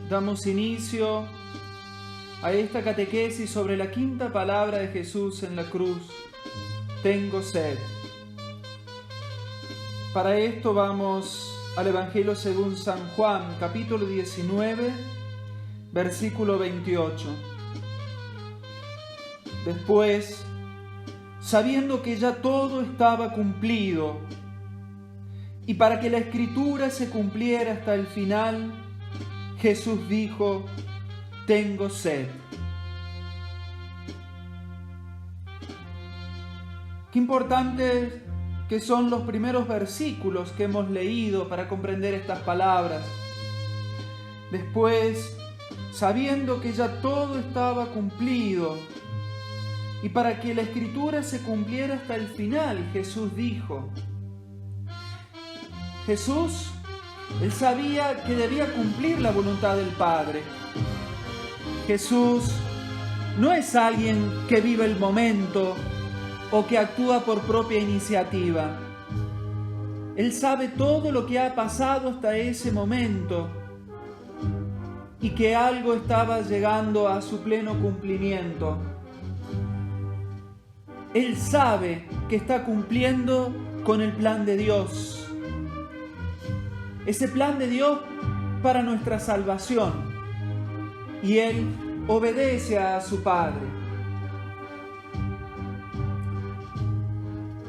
damos inicio a esta catequesis sobre la quinta palabra de Jesús en la cruz: tengo sed. Para esto vamos al Evangelio según San Juan, capítulo 19, versículo 28. Después, sabiendo que ya todo estaba cumplido, y para que la Escritura se cumpliera hasta el final, Jesús dijo: tengo sed. Qué importantes que son los primeros versículos que hemos leído para comprender estas palabras. Después, sabiendo que ya todo estaba cumplido, y para que la Escritura se cumpliera hasta el final, Jesús dijo. Jesús, él sabía que debía cumplir la voluntad del Padre. Jesús no es alguien que vive el momento o que actúa por propia iniciativa. Él sabe todo lo que ha pasado hasta ese momento y que algo estaba llegando a su pleno cumplimiento. Él sabe que está cumpliendo con el plan de Dios. Ese plan de Dios para nuestra salvación. Y Él obedece a su Padre.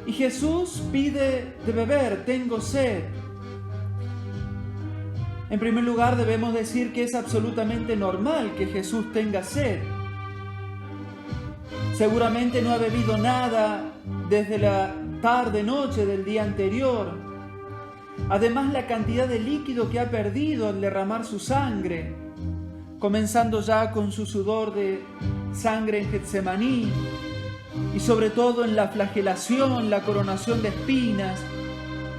Y Jesús pide de beber: tengo sed. En primer lugar, debemos decir que es absolutamente normal que Jesús tenga sed. Seguramente no ha bebido nada desde la tarde-noche del día anterior. Además, la cantidad de líquido que ha perdido al derramar su sangre, comenzando ya con su sudor de sangre en Getsemaní, y sobre todo en la flagelación, la coronación de espinas,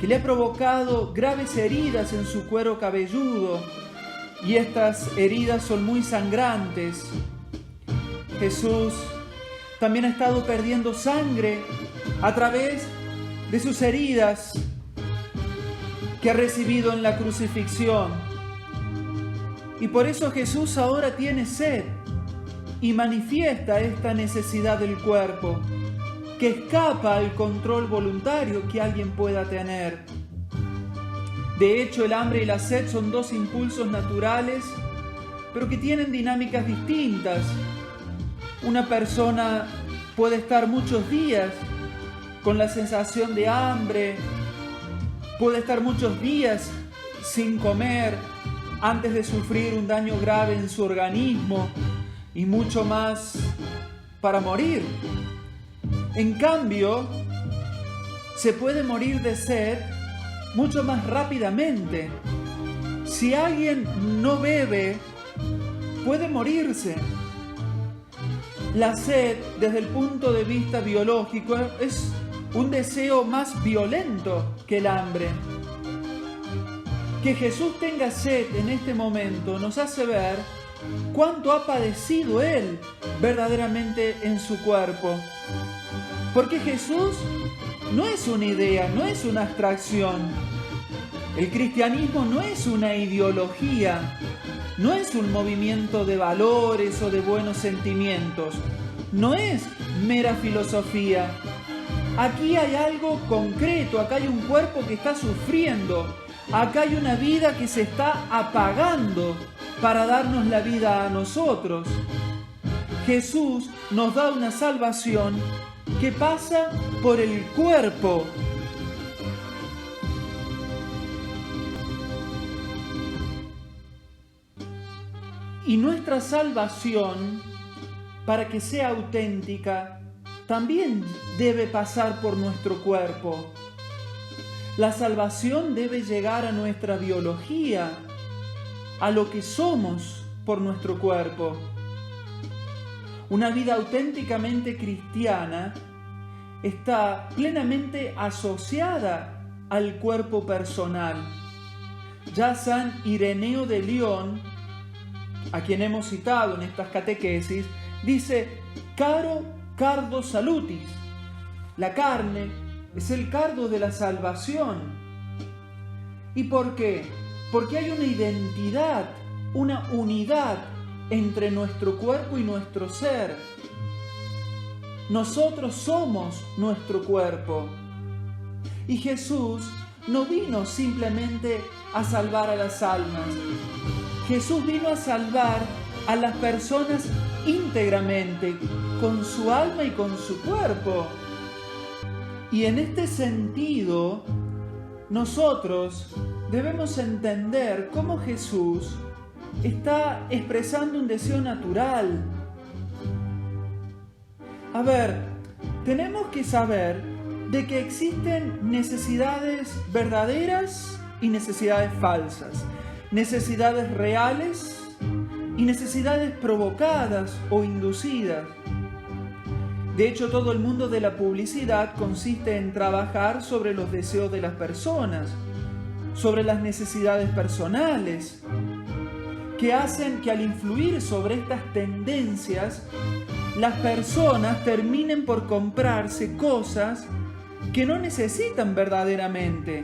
que le ha provocado graves heridas en su cuero cabelludo, y estas heridas son muy sangrantes. Jesús también ha estado perdiendo sangre a través de sus heridas que ha recibido en la crucifixión. Y por eso Jesús ahora tiene sed y manifiesta esta necesidad del cuerpo, que escapa al control voluntario que alguien pueda tener. De hecho, el hambre y la sed son dos impulsos naturales, pero que tienen dinámicas distintas. Una persona puede estar muchos días con la sensación de hambre, puede estar muchos días sin comer antes de sufrir un daño grave en su organismo y mucho más para morir. En cambio, se puede morir de sed mucho más rápidamente. Si alguien no bebe, puede morirse. La sed, desde el punto de vista biológico, es un deseo más violento que el hambre. Que Jesús tenga sed en este momento nos hace ver cuánto ha padecido Él verdaderamente en su cuerpo. Porque Jesús no es una idea, no es una abstracción. El cristianismo no es una ideología, no es un movimiento de valores o de buenos sentimientos, no es mera filosofía. Aquí hay algo concreto, acá hay un cuerpo que está sufriendo, acá hay una vida que se está apagando para darnos la vida a nosotros. Jesús nos da una salvación que pasa por el cuerpo. Y nuestra salvación, para que sea auténtica, también debe pasar por nuestro cuerpo. La salvación debe llegar a nuestra biología, a lo que somos por nuestro cuerpo. Una vida auténticamente cristiana está plenamente asociada al cuerpo personal. Ya San Ireneo de León, a quien hemos citado en estas catequesis, dice: caro cardo salutis. La carne es el cardo de la salvación. ¿Y por qué? Porque hay una identidad una unidad entre nuestro cuerpo y nuestro ser. Nosotros somos nuestro cuerpo. Y Jesús no vino simplemente a salvar a las almas. Jesús vino a salvar a las personas íntegramente, con su alma y con su cuerpo. Y en este sentido, nosotros debemos entender cómo Jesús está expresando un deseo natural. A ver, tenemos que saber de que existen necesidades verdaderas y necesidades falsas, necesidades reales y necesidades provocadas o inducidas. De hecho, todo el mundo de la publicidad consiste en trabajar sobre los deseos de las personas, sobre las necesidades personales, que hacen que al influir sobre estas tendencias, las personas terminen por comprarse cosas que no necesitan verdaderamente.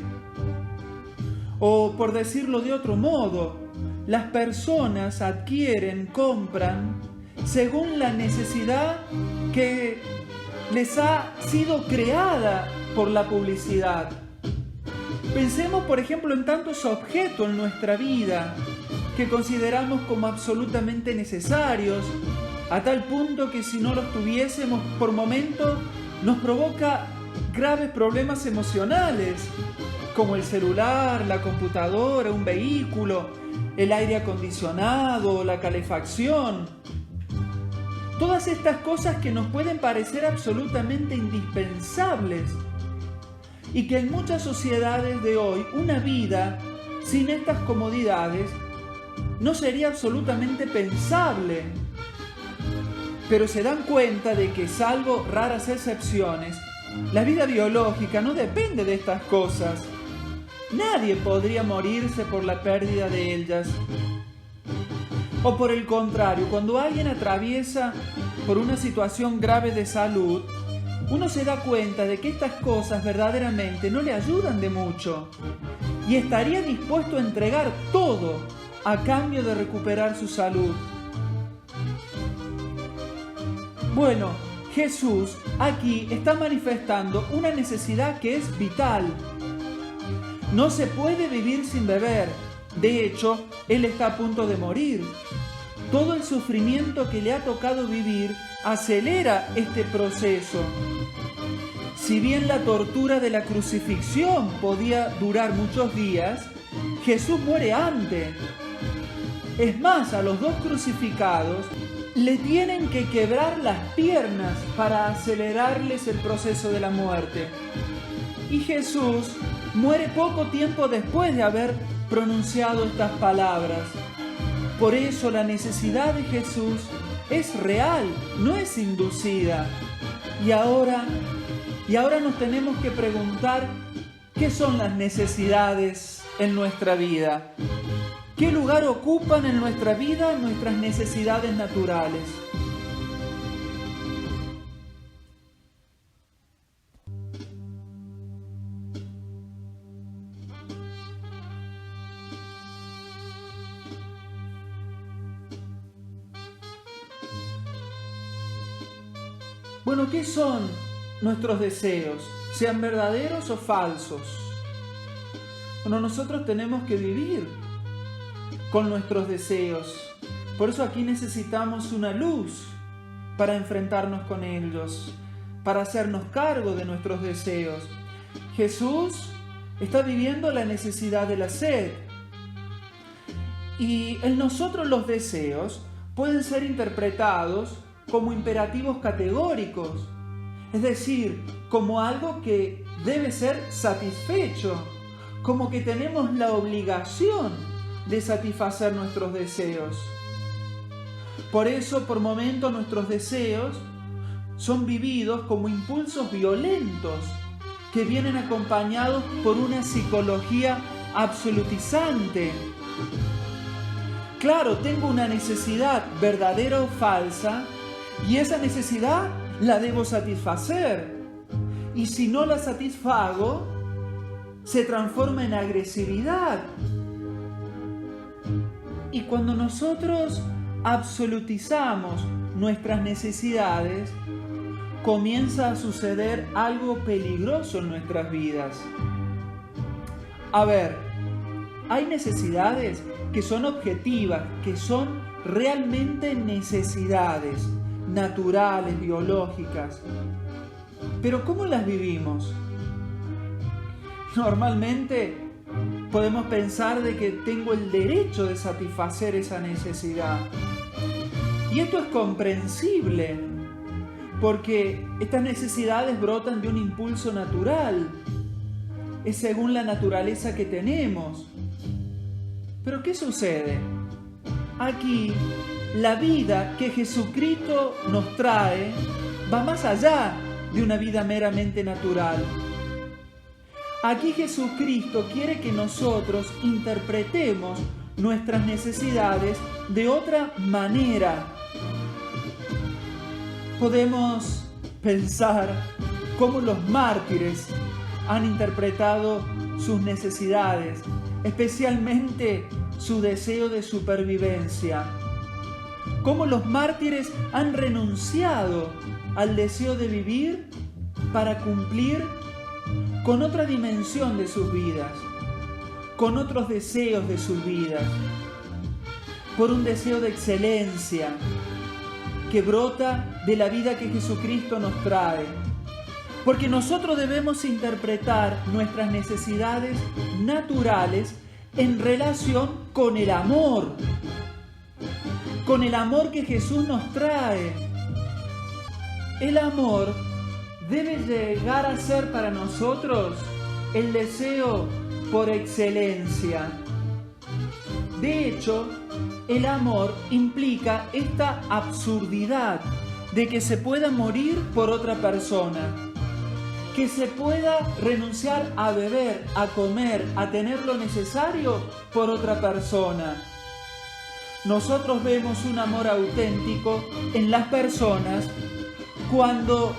O por decirlo de otro modo, las personas adquieren, compran, según la necesidad que les ha sido creada por la publicidad. Pensemos, por ejemplo, en tantos objetos en nuestra vida que consideramos como absolutamente necesarios, a tal punto que si no los tuviésemos por momentos nos provoca graves problemas emocionales, como el celular, la computadora, un vehículo, el aire acondicionado, la calefacción. Todas estas cosas que nos pueden parecer absolutamente indispensables y que en muchas sociedades de hoy una vida sin estas comodidades no sería absolutamente pensable. Pero se dan cuenta de que, salvo raras excepciones, la vida biológica no depende de estas cosas. Nadie podría morirse por la pérdida de ellas. O por el contrario, cuando alguien atraviesa por una situación grave de salud, uno se da cuenta de que estas cosas verdaderamente no le ayudan de mucho y estaría dispuesto a entregar todo a cambio de recuperar su salud. Bueno, Jesús aquí está manifestando una necesidad que es vital. No se puede vivir sin beber. De hecho, Él está a punto de morir. Todo el sufrimiento que le ha tocado vivir acelera este proceso. Si bien la tortura de la crucifixión podía durar muchos días, Jesús muere antes. Es más, a los dos crucificados le tienen que quebrar las piernas para acelerarles el proceso de la muerte. Y Jesús muere poco tiempo después de haber pronunciado estas palabras. Por eso la necesidad de Jesús es real, no es inducida. Y ahora nos tenemos que preguntar, ¿qué son las necesidades en nuestra vida? ¿Qué lugar ocupan en nuestra vida nuestras necesidades naturales? Bueno, ¿qué son nuestros deseos? Sean verdaderos o falsos. Bueno, nosotros tenemos que vivir con nuestros deseos. Por eso aquí necesitamos una luz para enfrentarnos con ellos, para hacernos cargo de nuestros deseos. Jesús está viviendo la necesidad de la sed. Y en nosotros los deseos pueden ser interpretados como imperativos categóricos, es decir, como algo que debe ser satisfecho, como que tenemos la obligación de satisfacer nuestros deseos. Por eso, por momentos, nuestros deseos son vividos como impulsos violentos que vienen acompañados por una psicología absolutizante. Claro, tengo una necesidad verdadera o falsa y esa necesidad la debo satisfacer. Y si no la satisfago, se transforma en agresividad. Y cuando nosotros absolutizamos nuestras necesidades, comienza a suceder algo peligroso en nuestras vidas. A ver, hay necesidades que son objetivas, que son realmente necesidades naturales, biológicas. Pero ¿cómo las vivimos? Normalmente podemos pensar de que tengo el derecho de satisfacer esa necesidad. Y esto es comprensible, porque estas necesidades brotan de un impulso natural. Es según la naturaleza que tenemos. Pero ¿qué sucede? Aquí, la vida que Jesucristo nos trae va más allá de una vida meramente natural. Aquí Jesucristo quiere que nosotros interpretemos nuestras necesidades de otra manera. Podemos pensar cómo los mártires han interpretado sus necesidades, especialmente su deseo de supervivencia. Cómo los mártires han renunciado al deseo de vivir para cumplir con otra dimensión de sus vidas, con otros deseos de sus vidas, por un deseo de excelencia que brota de la vida que Jesucristo nos trae. Porque nosotros debemos interpretar nuestras necesidades naturales en relación con el amor que Jesús nos trae. El amor debe llegar a ser para nosotros el deseo por excelencia. De hecho, el amor implica esta absurdidad de que se pueda morir por otra persona, que se pueda renunciar a beber, a comer, a tener lo necesario por otra persona. Nosotros vemos un amor auténtico en las personas cuando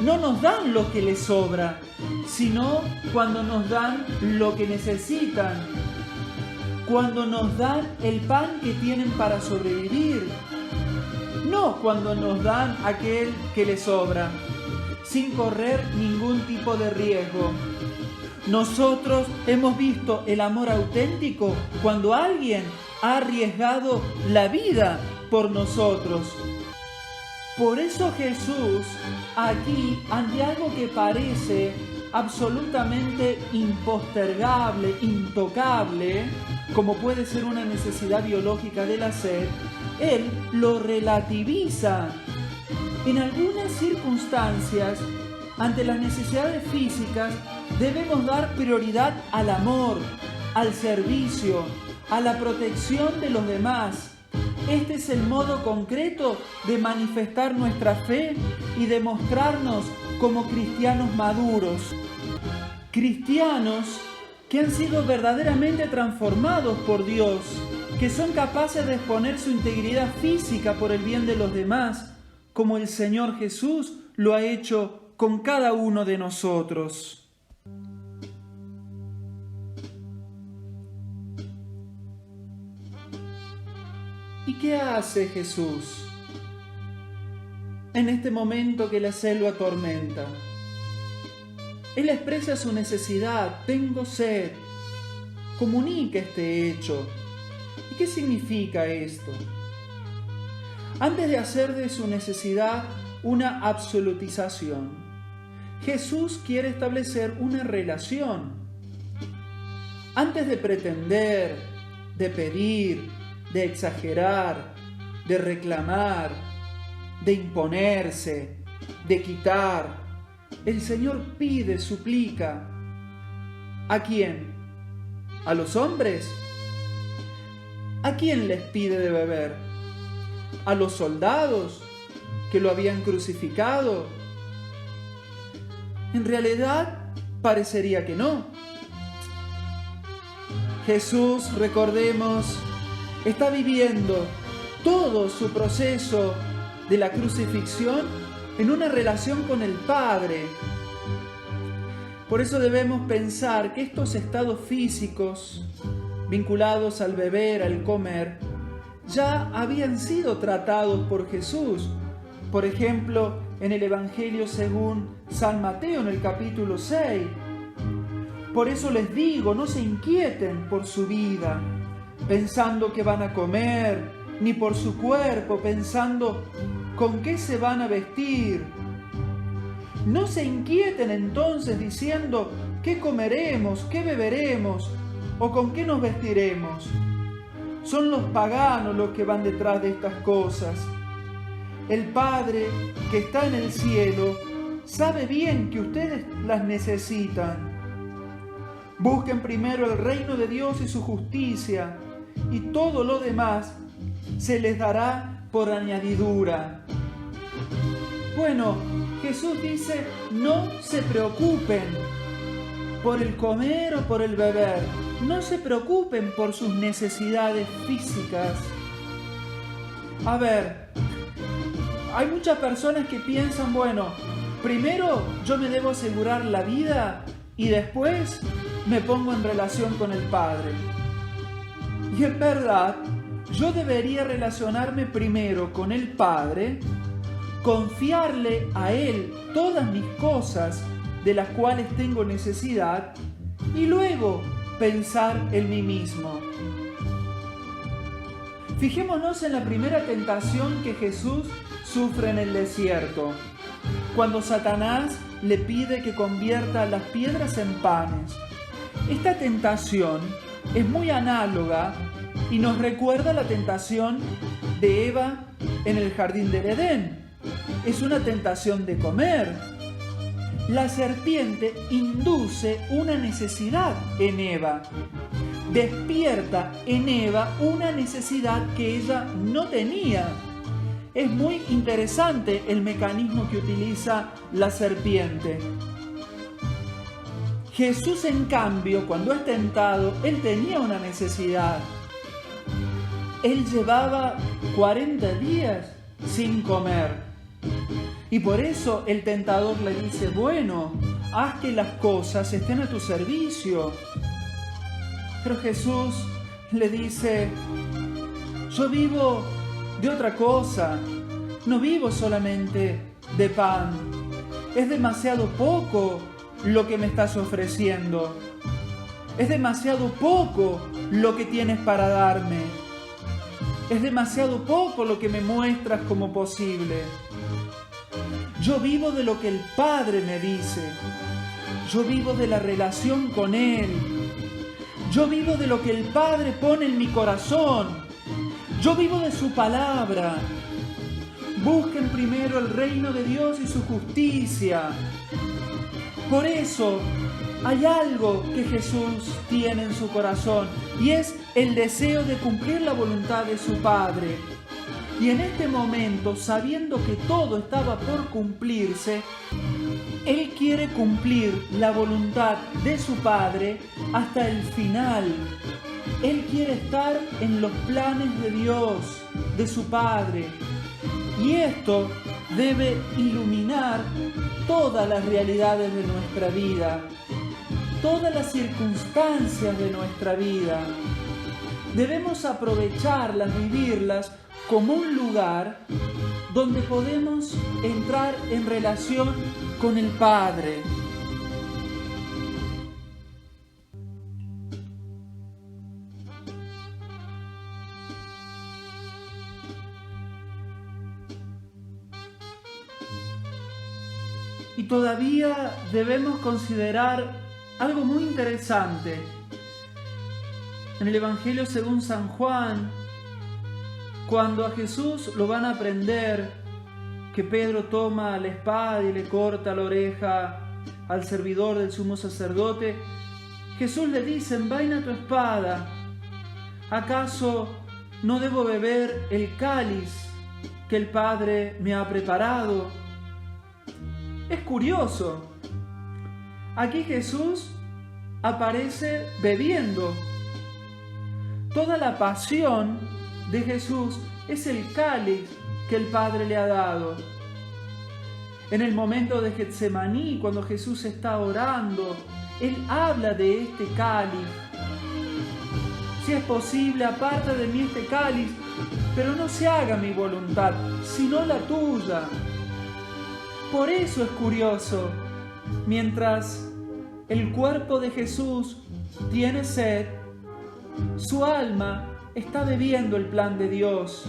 no nos dan lo que les sobra, sino cuando nos dan lo que necesitan, cuando nos dan el pan que tienen para sobrevivir, no cuando nos dan aquel que les sobra, sin correr ningún tipo de riesgo. Nosotros hemos visto el amor auténtico cuando alguien ha arriesgado la vida por nosotros. Por eso Jesús, aquí, ante algo que parece absolutamente impostergable, intocable, como puede ser una necesidad biológica de la sed, Él lo relativiza. En algunas circunstancias, ante las necesidades físicas, debemos dar prioridad al amor, al servicio, a la protección de los demás. Este es el modo concreto de manifestar nuestra fe y de mostrarnos como cristianos maduros. Cristianos que han sido verdaderamente transformados por Dios, que son capaces de exponer su integridad física por el bien de los demás, como el Señor Jesús lo ha hecho con cada uno de nosotros. ¿Y qué hace Jesús en este momento que la sed lo atormenta? Él expresa su necesidad: tengo sed. Comunica este hecho. ¿Y qué significa esto? Antes de hacer de su necesidad una absolutización, Jesús quiere establecer una relación. Antes de pretender, de pedir, de exagerar, de reclamar, de imponerse, de quitar, el Señor pide, suplica. ¿A quién? ¿A los hombres? ¿A quién les pide de beber? ¿A los soldados que lo habían crucificado? En realidad, parecería que no. Jesús, recordemos, está viviendo todo su proceso de la crucifixión en una relación con el Padre. Por eso debemos pensar que estos estados físicos vinculados al beber, al comer, ya habían sido tratados por Jesús. Por ejemplo, en el Evangelio según San Mateo, en el capítulo 6. Por eso les digo, no se inquieten por su vida, pensando que van a comer, ni por su cuerpo, pensando con qué se van a vestir. No se inquieten entonces diciendo, ¿qué comeremos, qué beberemos o con qué nos vestiremos? Son los paganos los que van detrás de estas cosas. El Padre que está en el cielo sabe bien que ustedes las necesitan. Busquen primero el reino de Dios y su justicia, y todo lo demás se les dará por añadidura. Bueno, Jesús dice, no se preocupen por el comer o por el beber. No se preocupen por sus necesidades físicas. A ver, hay muchas personas que piensan, bueno, primero yo me debo asegurar la vida y después me pongo en relación con el Padre. Y en verdad, yo debería relacionarme primero con el Padre, confiarle a Él todas mis cosas de las cuales tengo necesidad y luego pensar en mí mismo. Fijémonos en la primera tentación que Jesús sufre en el desierto, cuando Satanás le pide que convierta las piedras en panes. Esta tentación es muy análoga y nos recuerda la tentación de Eva en el jardín del Edén. Es una tentación de comer. La serpiente induce una necesidad en Eva. Despierta en Eva una necesidad que ella no tenía. Es muy interesante el mecanismo que utiliza la serpiente. Jesús, en cambio, cuando es tentado, él tenía una necesidad. Él llevaba 40 días sin comer. Y por eso el tentador le dice, bueno, haz que las cosas estén a tu servicio. Pero Jesús le dice, yo vivo de otra cosa, no vivo solamente de pan. Es demasiado poco lo que me estás ofreciendo. Es demasiado poco lo que tienes para darme. Es demasiado poco lo que me muestras como posible. Yo vivo de lo que el Padre me dice. Yo vivo de la relación con Él. Yo vivo de lo que el Padre pone en mi corazón. Yo vivo de su palabra. Busquen primero el reino de Dios y su justicia. Por eso hay algo que Jesús tiene en su corazón y es el deseo de cumplir la voluntad de su Padre. Y en este momento, sabiendo que todo estaba por cumplirse, Él quiere cumplir la voluntad de su Padre hasta el final. Él quiere estar en los planes de Dios, de su Padre. Y esto debe iluminar todas las realidades de nuestra vida, todas las circunstancias de nuestra vida. Debemos aprovecharlas, vivirlas como un lugar donde podemos entrar en relación con el Padre. Y todavía debemos considerar algo muy interesante. En el Evangelio según San Juan, cuando a Jesús lo van a prender, que Pedro toma la espada y le corta la oreja al servidor del sumo sacerdote, Jesús le dice, envaina tu espada, ¿acaso no debo beber el cáliz que el Padre me ha preparado? Es curioso, aquí Jesús aparece bebiendo. Toda la pasión de Jesús es el cáliz que el Padre le ha dado. En el momento de Getsemaní, cuando Jesús está orando, Él habla de este cáliz. si es posible, aparta de mí este cáliz, pero no se haga mi voluntad, sino la tuya. Por eso es curioso, mientras el cuerpo de Jesús tiene sed, su alma está bebiendo el plan de Dios.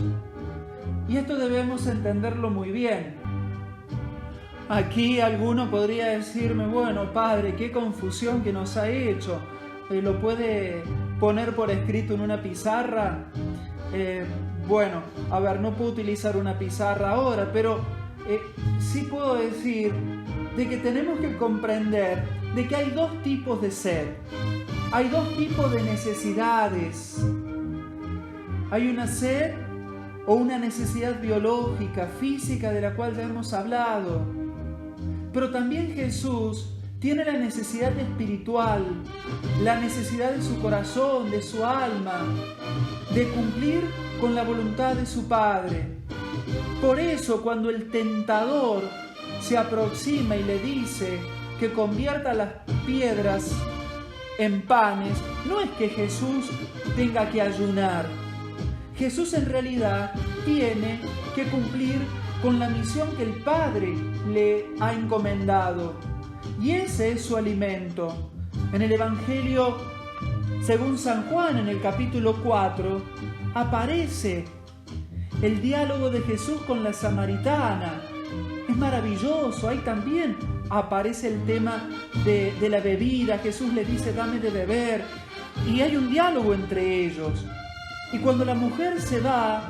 Y esto debemos entenderlo muy bien. Aquí alguno podría decirme, bueno, Padre, qué confusión que nos ha hecho. ¿Lo puede poner por escrito en una pizarra? Bueno, a ver, no puedo utilizar una pizarra ahora, pero sí puedo decir de que tenemos que comprender de que hay dos tipos de sed. Hay dos tipos de necesidades. Hay una sed o una necesidad biológica, física, de la cual ya hemos hablado. Pero también Jesús tiene la necesidad espiritual, la necesidad de su corazón, de su alma, de cumplir con la voluntad de su Padre. Por eso, cuando el tentador se aproxima y le dice que convierta las piedras en panes, no es que Jesús tenga que ayunar. Jesús en realidad tiene que cumplir con la misión que el Padre le ha encomendado. Y ese es su alimento. En el Evangelio, según San Juan, en el capítulo 4, aparece el diálogo de Jesús con la samaritana. Es maravilloso. Ahí también aparece el tema de la bebida. Jesús le dice, dame de beber. Y hay un diálogo entre ellos. Y cuando la mujer se va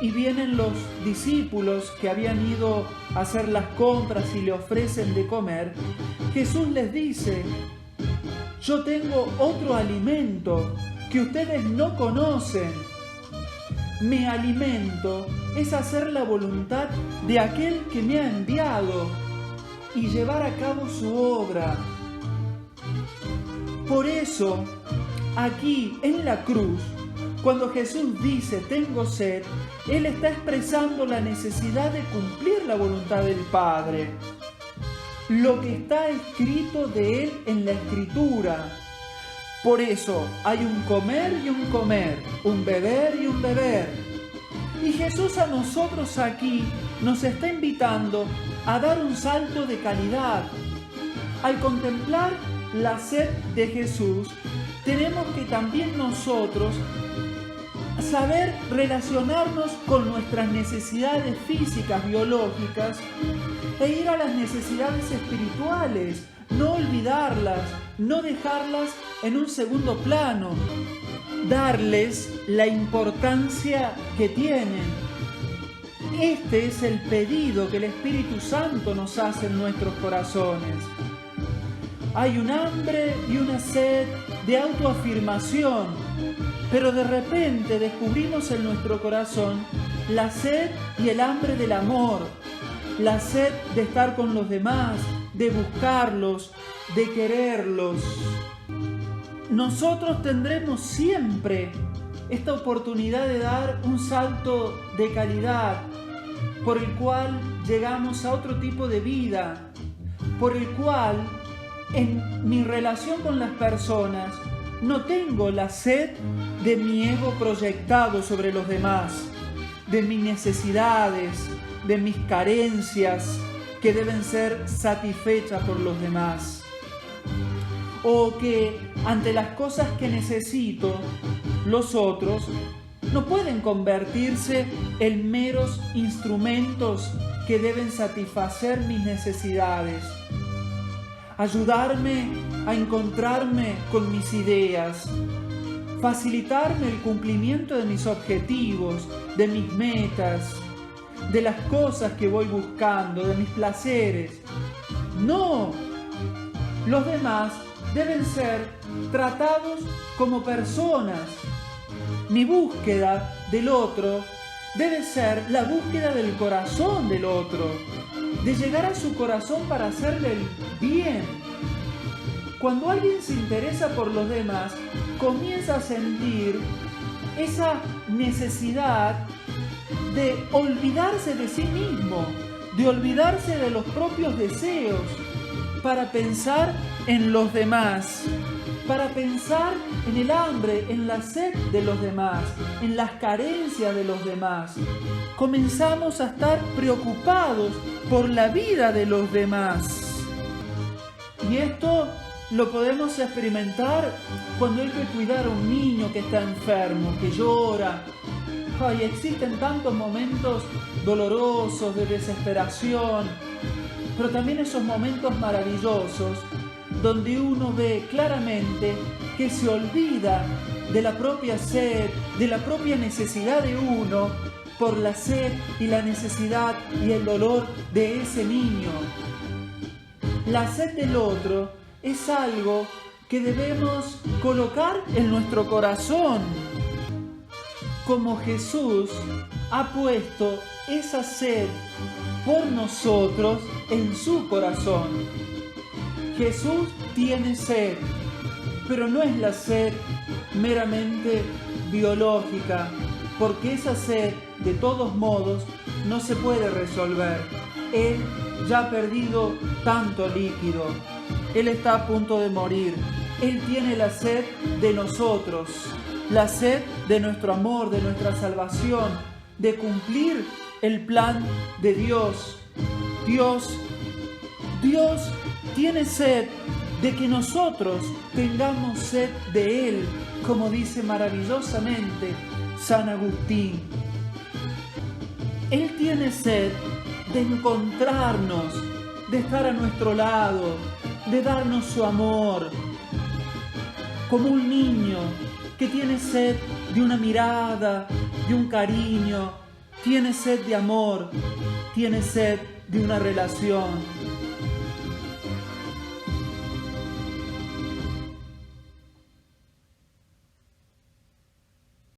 y vienen los discípulos que habían ido a hacer las compras y le ofrecen de comer, Jesús les dice, yo tengo otro alimento que ustedes no conocen. Mi alimento es hacer la voluntad de aquel que me ha enviado y llevar a cabo su obra. Por eso, aquí en la cruz, cuando Jesús dice, tengo sed, Él está expresando la necesidad de cumplir la voluntad del Padre. Lo que está escrito de Él en la Escritura. Por eso hay un comer y un comer, un beber y un beber. Y Jesús a nosotros aquí nos está invitando a dar un salto de calidad. Al contemplar la sed de Jesús, tenemos que también nosotros saber relacionarnos con nuestras necesidades físicas, biológicas, e ir a las necesidades espirituales, no olvidarlas, no dejarlas en un segundo plano, darles la importancia que tienen. Este es el pedido que el Espíritu Santo nos hace en nuestros corazones. Hay un hambre y una sed de autoafirmación, pero de repente descubrimos en nuestro corazón la sed y el hambre del amor, la sed de estar con los demás, de buscarlos, de quererlos. Nosotros tendremos siempre esta oportunidad de dar un salto de calidad, por el cual llegamos a otro tipo de vida, por el cual en mi relación con las personas no tengo la sed de mi ego proyectado sobre los demás, de mis necesidades, de mis carencias que deben ser satisfechas por los demás. O que ante las cosas que necesito, los otros no pueden convertirse en meros instrumentos que deben satisfacer mis necesidades. Ayudarme a encontrarme con mis ideas, facilitarme el cumplimiento de mis objetivos, de mis metas, de las cosas que voy buscando, de mis placeres. No, los demás deben ser tratados como personas. Mi búsqueda del otro debe ser la búsqueda del corazón del otro, de llegar a su corazón para hacerle el bien. Cuando alguien se interesa por los demás, comienza a sentir esa necesidad de olvidarse de sí mismo, de olvidarse de los propios deseos para pensar en los demás. para pensar en el hambre, en la sed de los demás, en las carencias de los demás. Comenzamos a estar preocupados por la vida de los demás. Y esto lo podemos experimentar cuando hay que cuidar a un niño que está enfermo, que llora. Ay, existen tantos momentos dolorosos, de desesperación, pero también esos momentos maravillosos donde uno ve claramente que se olvida de la propia sed, de la propia necesidad de uno, por la sed y la necesidad y el dolor de ese niño. La sed del otro es algo que debemos colocar en nuestro corazón, como Jesús ha puesto esa sed por nosotros en su corazón. Jesús tiene sed, pero no es la sed meramente biológica, porque esa sed, de todos modos, no se puede resolver. Él ya ha perdido tanto líquido. Él está a punto de morir. Él tiene la sed de nosotros, la sed de nuestro amor, de nuestra salvación, de cumplir el plan de Dios. Dios tiene sed de que nosotros tengamos sed de Él, como dice maravillosamente San Agustín. Él tiene sed de encontrarnos, de estar a nuestro lado, de darnos su amor, como un niño que tiene sed de una mirada, de un cariño, tiene sed de amor, tiene sed de una relación.